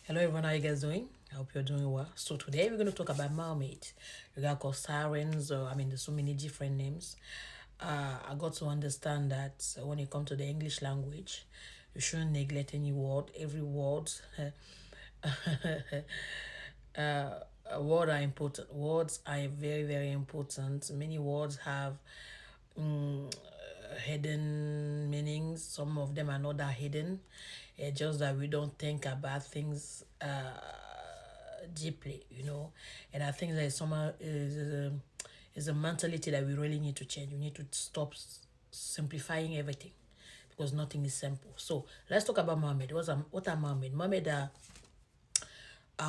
Hello everyone, how you guys doing? I hope you're doing well. So today we're going to talk about mermaids. We got called sirens, or there's so many different names. I got to understand that when it comes to the English language, you shouldn't neglect any word. Every word, word are important. Words are very very important. Many words have hidden meanings. Some of them are not that hidden. It's just that we don't think about things deeply, And I think that is a mentality that we really need to change. We need to stop simplifying everything because nothing is simple. So let's talk about mermaid. What are mermaid? Mermaid are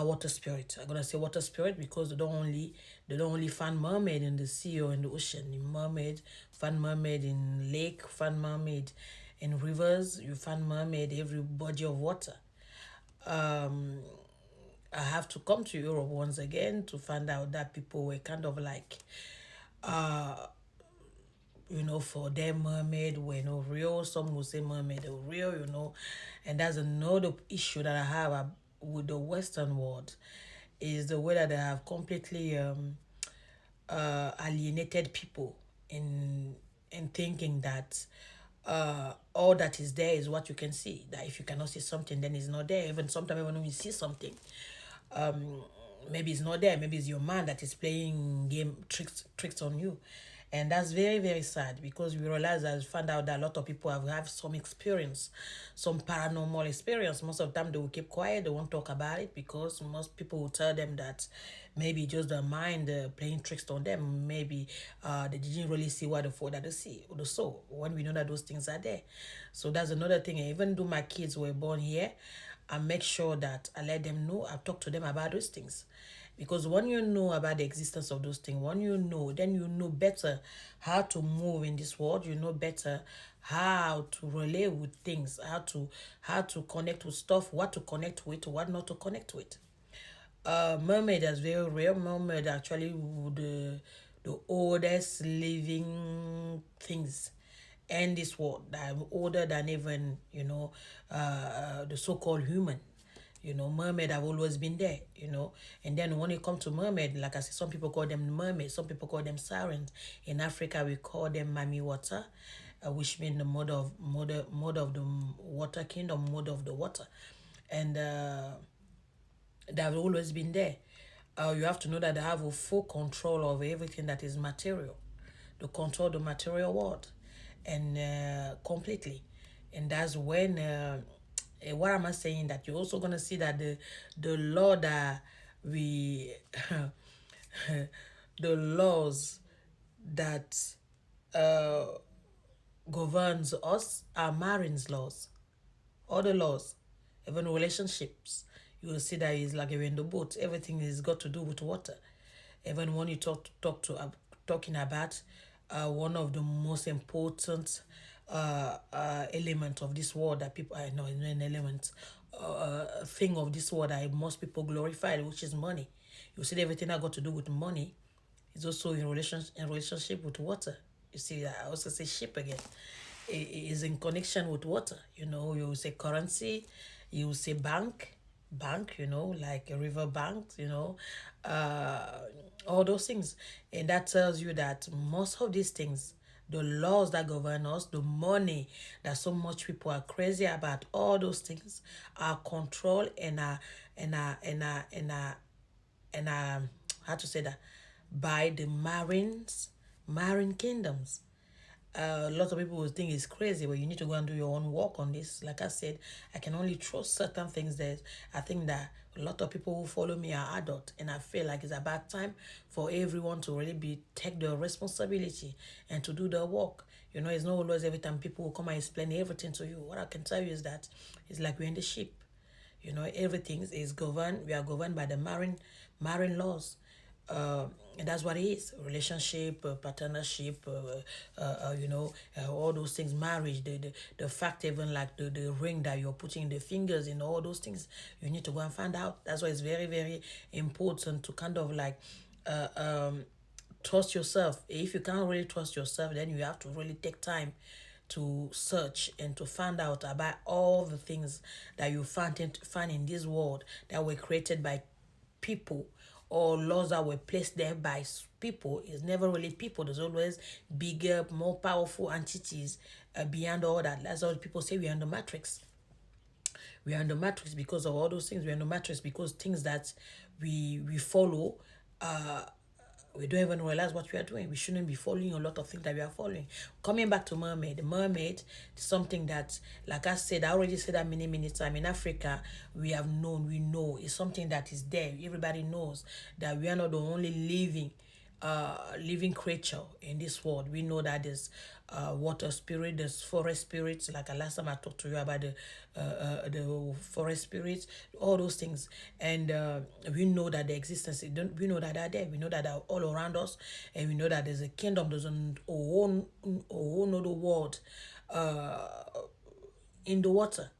water spirit. I'm gonna say water spirit because they don't only find mermaid in the sea or in the ocean. In mermaid, find mermaid in lake, find mermaid in rivers. You find mermaid every body of water. Um, I have to come to Europe once again to find out that people were kind of like, for them mermaid were no real. Some will say mermaid are real. And that's another issue that I have with the Western world, is the way that they have completely alienated people in thinking that all that is there is what you can see. That if you cannot see something, then it's not there. Even sometimes even when you see something, maybe it's not there. Maybe it's your mind that is playing game tricks on you, and that's very very sad because we realize that we found out that a lot of people have some experience, some paranormal experience. Most of the time they will keep quiet. They won't talk about it because most people will tell them that maybe just the mind playing tricks on them. Maybe they didn't really see what the for that they see or the saw when we know that those things are there. So that's another thing. Even though my kids were born here, I make sure that I let them know, I talk to them about those things. Because when you know about the existence of those things, when you know, then you know better how to move in this world. You know better how to relate with things, how to connect with stuff, what to connect with, what not to connect with. Mermaid is very rare. Mermaid actually the oldest living things in this world that are older than even the so-called human. Mermaid have always been there. And then when it comes to mermaid, like I said, some people call them mermaids, some people call them sirens. In Africa, we call them Mamiwater, which means the mother of the water kingdom, mother of the water. And they have always been there. You have to know that they have a full control of everything that is material. They control the material world, and completely. And that's when what am I saying? That you're also gonna see that the law that we the laws that uh, governs us are marines laws. Other laws, even relationships, you will see that it's like you're in the boat. Everything is got to do with water. Even when you talking about one of the most important element of this world that people I know is an element thing of this world that most people glorify, which is money. You see everything that got to do with money is also in relationship with water. You see, I also say ship again. It is in connection with water. You say currency, you say bank, like a river bank, uh, all those things. And that tells you that most of these things, the laws that govern us, the money that so much people are crazy about, all those things are controlled and how to say that, by the marine kingdoms. A lot of people will think it's crazy, but you need to go and do your own work on this. Like I said, I can only trust certain things. That I think that a lot of people who follow me are adult, and I feel like it's about time for everyone to really take the responsibility and to do the work. It's not always every time people will come and explain everything to you. What I can tell you is that it's like we're in the ship. Everything is governed. We are governed by the marine laws. And that's what it is: relationship, partnership, all those things, marriage, the fact, even like the ring that you're putting the fingers in, all those things you need to go and find out. That's why it's very very important to kind of like uh, um, trust yourself. If you can't really trust yourself, then you have to really take time to search and to find out about all the things that you find in this world that were created by people, or laws that were placed there by people, is never really people. There's always bigger, more powerful entities beyond all that. That's why people say we are in the matrix. We are in the matrix because of all those things. We are in the matrix because things that we follow, uh we don't even realize what we are doing. We shouldn't be following a lot of things that we are following. Coming back to mermaid, the mermaid is something that, like I said, I already said that many, many times. In Africa, we know it's something that is there. Everybody knows that we are not the only living creature in this world. We know that there's water spirit, there's forest spirits. Like last time I talked to you about the forest spirits, all those things, and we know that the existence. We know that they're there. We know that they're all around us, and we know that there's a kingdom, there's a whole other world. Uh, in the water,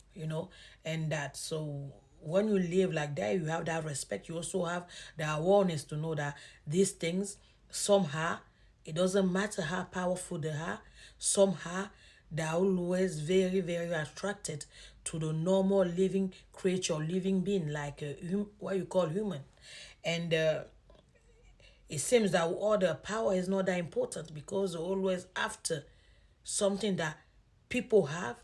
and that. So when you live like that, you have that respect. You also have the awareness to know that these things, somehow, it doesn't matter how powerful they are, somehow they're always very, very attracted to the normal living creature, living being, like what you call human. And it seems that all the power is not that important because they're always after something that people have,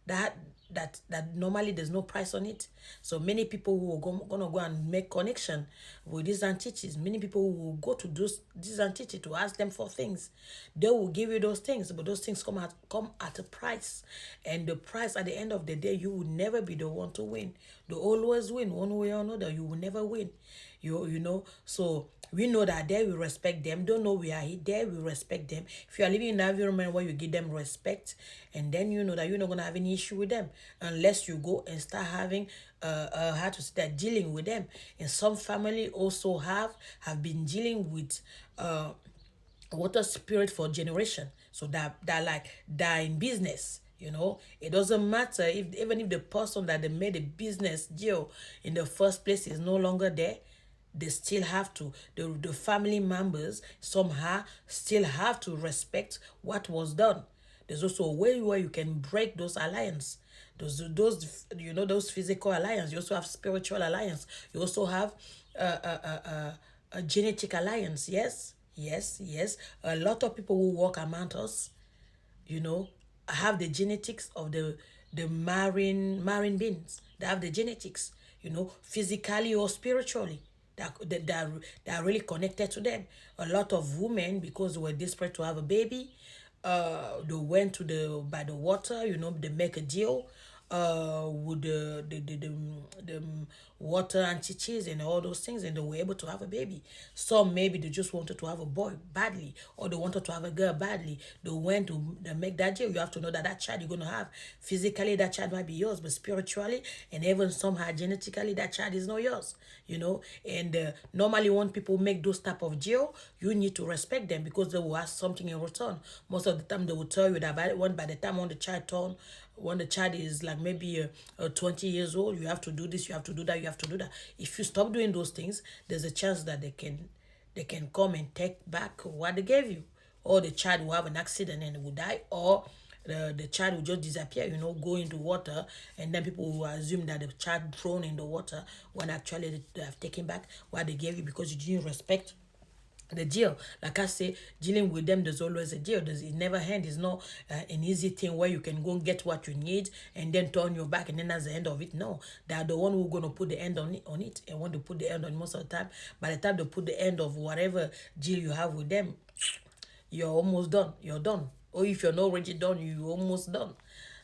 that that normally there's no price on it. So many people who are gonna go and make connection with these entities, many people who will go to these entities to ask them for things, they will give you those things, but those things come at a price, and the price at the end of the day, you will never be the one to win. They always win one way or another. You will never win. So we know that there we respect them. Don't know we are there, we respect them. If you are living in an environment where you give them respect, and then you know that you're not gonna have any issue with them unless you go and start having how to start dealing with them. And some family also have been dealing with water spirit for generation, so that like they're in business. It doesn't matter if, even if the person that they made a business deal in the first place is no longer there, they still have to, the family members somehow still have to respect what was done. There's also a way where you can break those alliance, those physical alliance. You also have spiritual alliance. You also have a genetic alliance. Yes, yes, yes. A lot of people who walk among us, you know, have the genetics of the marine beings. They have the genetics, physically or spiritually. That are really connected to them. A lot of women, because they were desperate to have a baby, they went to the by the water. They make a deal with the water entities and all those things, and they were able to have a baby. Some maybe they just wanted to have a boy badly, or they wanted to have a girl badly. They went to they make that deal. You have to know that that child you're gonna have, physically that child might be yours, but spiritually and even somehow genetically that child is not yours. And normally when people make those type of deal, you need to respect them because they will ask something in return. Most of the time they will tell you that by the time when the child is like maybe 20 years old, you have to do this, you have to do that, you have to do that. If you stop doing those things, there's a chance that they can come and take back what they gave you, or the child will have an accident and will die, or the child will just disappear, go into water, and then people will assume that the child thrown in the water when actually they have taken back what they gave you because you didn't respect the deal. Like I say, dealing with them, there's always a deal. It never ends. It's not an easy thing where you can go and get what you need and then turn your back and then that's the end of it. No, they are the one who's gonna put the end on it and want to put the end on it most of the time. By the time they put the end of whatever deal you have with them, you're almost done. You're done. Or if you're not already done, you're almost done.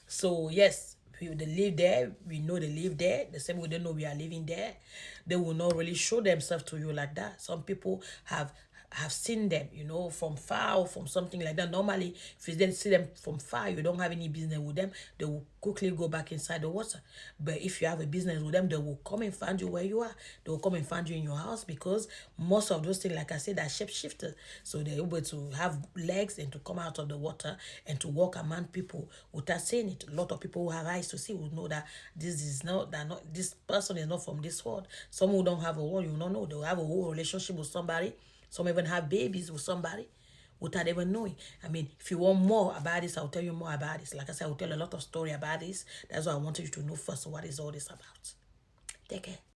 So yes, they live there. We know they live there. The same way they know we are living there. They will not really show themselves to you like that. Some people have seen them, from far or from something like that. Normally, if you then see them from far, you don't have any business with them, they will quickly go back inside the water. But if you have a business with them, they will come and find you where you are. They will come and find you in your house because most of those things, like I said, are shapeshifters. So they're able to have legs and to come out of the water and to walk among people without saying it. A lot of people who have eyes to see will know that this person is not from this world. Some who don't have a world, you don't know. They'll have a whole relationship with somebody. Some even have babies with somebody without even knowing. I mean, if you want more about this, I'll tell you more about this. Like I said, I'll tell a lot of story about this. That's why I wanted you to know first what is all this about. Take care.